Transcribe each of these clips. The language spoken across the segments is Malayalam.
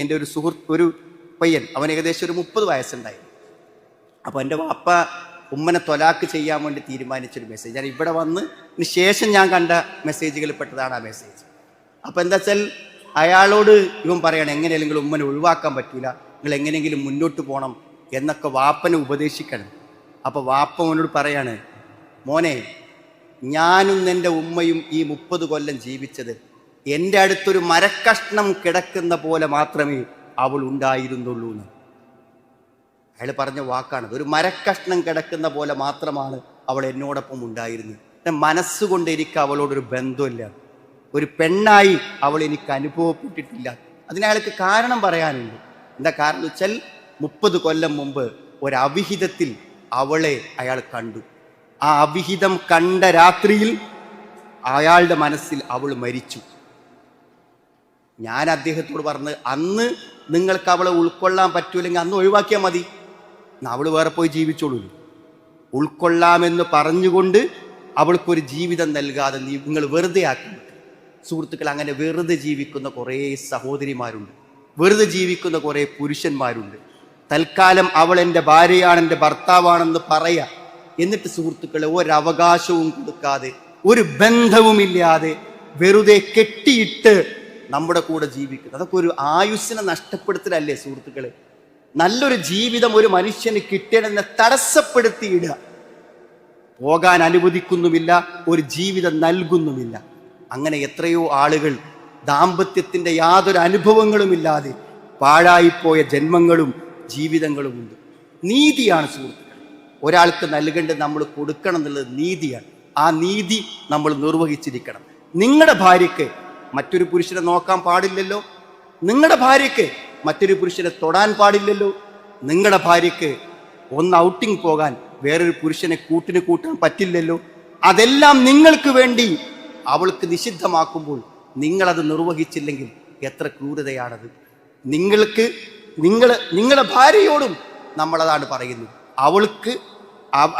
എൻ്റെ ഒരു സുഹൃത്ത്, ഒരു പയ്യൻ, അവൻ ഏകദേശം ഒരു 30 വയസ്സുണ്ടായി. അപ്പോൾ എൻ്റെ വാപ്പ ഉമ്മനെ തൊലാക്ക് ചെയ്യാൻ വേണ്ടി തീരുമാനിച്ചൊരു മെസ്സേജ്. ഞാൻ ഇവിടെ വന്ന് ശേഷം ഞാൻ കണ്ട മെസ്സേജുകളിൽ പെട്ടതാണ് ആ മെസ്സേജ്. അപ്പോൾ എന്താ വെച്ചാൽ അയാളോട് ഇവൻ പറയണം, എങ്ങനെയെങ്കിലും ഉമ്മനെ ഒഴിവാക്കാൻ പറ്റൂല, നിങ്ങൾ എങ്ങനെയെങ്കിലും മുന്നോട്ട് പോകണം എന്നൊക്കെ വാപ്പനെ ഉപദേശിക്കണം. അപ്പോൾ വാപ്പ അവനോട് പറയാണ്, മോനെ, ഞാനും എൻ്റെ ഉമ്മയും ഈ 30 കൊല്ലം ജീവിച്ചത് എൻ്റെ അടുത്തൊരു മരക്കഷ്ണം കിടക്കുന്ന പോലെ മാത്രമേ അവൾ ഉണ്ടായിരുന്നുള്ളൂ എന്ന്. അയാൾ പറഞ്ഞ വാക്കാണ്. ഒരു മരക്കഷ്ണം കിടക്കുന്ന പോലെ മാത്രമാണ് അവൾ എന്നോടൊപ്പം ഉണ്ടായിരുന്നത്. എൻ്റെ മനസ്സുകൊണ്ട് എനിക്ക് അവളോടൊരു ബന്ധമില്ല, ഒരു പെണ്ണായി അവൾ എനിക്ക് അനുഭവപ്പെട്ടിട്ടില്ല. അതിനയാൾക്ക് കാരണം പറയാനുണ്ട്. എന്താ കാരണം എന്ന് വെച്ചാൽ 30 കൊല്ലം മുമ്പ് ഒരവിഹിതത്തിൽ അവളെ അയാൾ കണ്ടു. ആ അവിഹിതം കണ്ട രാത്രിയിൽ അയാളുടെ മനസ്സിൽ അവൾ മരിച്ചു. ഞാൻ അദ്ദേഹത്തോട് പറഞ്ഞ്, അന്ന് നിങ്ങൾക്ക് അവളെ ഉൾക്കൊള്ളാൻ പറ്റൂല്ലെങ്കിൽ അന്ന് ഒഴിവാക്കിയാൽ മതി, അവൾ വേറെ പോയി ജീവിച്ചോളൂ. ഉൾക്കൊള്ളാമെന്ന് പറഞ്ഞുകൊണ്ട് അവൾക്കൊരു ജീവിതം നൽകാതെ നിങ്ങൾ വെറുതെ ആക്കി. സുഹൃത്തുക്കൾ, അങ്ങനെ വെറുതെ ജീവിക്കുന്ന കുറേ സഹോദരിമാരുണ്ട്, വെറുതെ ജീവിക്കുന്ന കുറേ പുരുഷന്മാരുണ്ട്. തൽക്കാലം അവൾ എൻ്റെ ഭാര്യയാണ്, എൻ്റെ ഭർത്താവാണെന്ന് പറയാ, എന്നിട്ട് സുഹൃത്തുക്കളെ ഒരവകാശവും കൊടുക്കാതെ, ഒരു ബന്ധവുമില്ലാതെ വെറുതെ കെട്ടിയിട്ട് നമ്മുടെ കൂടെ ജീവിക്കുന്നത്, അതൊക്കെ ഒരു ആയുസ്സിനെ നഷ്ടപ്പെടുത്തലല്ലേ സുഹൃത്തുക്കളെ? നല്ലൊരു ജീവിതം ഒരു മനുഷ്യന് കിട്ടേണ്ടതിനെ തടസ്സപ്പെടുത്തിയിടുക, പോകാൻ അനുവദിക്കുന്നുമില്ല, ഒരു ജീവിതം നൽകുന്നുമില്ല. അങ്ങനെ എത്രയോ ആളുകൾ ദാമ്പത്യത്തിൻ്റെ യാതൊരു അനുഭവങ്ങളുമില്ലാതെ പാഴായിപ്പോയ ജന്മങ്ങളും ജീവിതങ്ങളുമുണ്ട്. നീതിയാണ് സുഹൃത്തുക്കൾ, ഒരാൾക്ക് നൽകേണ്ടത് നമ്മൾ കൊടുക്കണം എന്നുള്ളത് നീതിയാണ്. ആ നീതി നമ്മൾ നിർവഹിച്ചിരിക്കണം. നിങ്ങളുടെ ഭാര്യയ്ക്ക് മറ്റൊരു പുരുഷനെ നോക്കാൻ പാടില്ലല്ലോ, നിങ്ങളുടെ ഭാര്യയ്ക്ക് മറ്റൊരു പുരുഷനെ തൊടാൻ പാടില്ലല്ലോ, നിങ്ങളുടെ ഭാര്യയ്ക്ക് ഒന്ന് ഔട്ടിങ് പോകാൻ വേറൊരു പുരുഷനെ കൂട്ടാൻ പറ്റില്ലല്ലോ. അതെല്ലാം നിങ്ങൾക്ക് വേണ്ടി അവൾക്ക് നിഷിദ്ധമാക്കുമ്പോൾ നിങ്ങളത് നിർവഹിച്ചില്ലെങ്കിൽ എത്ര ക്രൂരതയാണത്. നിങ്ങളുടെ ഭാര്യയോടും നമ്മളതാണ് പറയുന്നത്.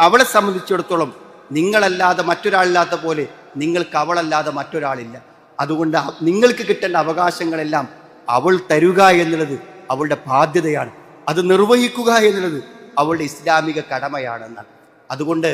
അവളെ സംബന്ധിച്ചിടത്തോളം നിങ്ങളല്ലാതെ മറ്റൊരാളില്ലാത്ത പോലെ നിങ്ങൾക്ക് അവളല്ലാതെ മറ്റൊരാളില്ല. അതുകൊണ്ട് നിങ്ങൾക്ക് കിട്ടേണ്ട അവകാശങ്ങളെല്ലാം അവൾ തരുക എന്നുള്ളത് അവളുടെ ബാധ്യതയാണ്. അത് നിർവഹിക്കുക എന്നുള്ളത് അവളുടെ ഇസ്ലാമിക കടമയാണെന്നാണ്. അതുകൊണ്ട്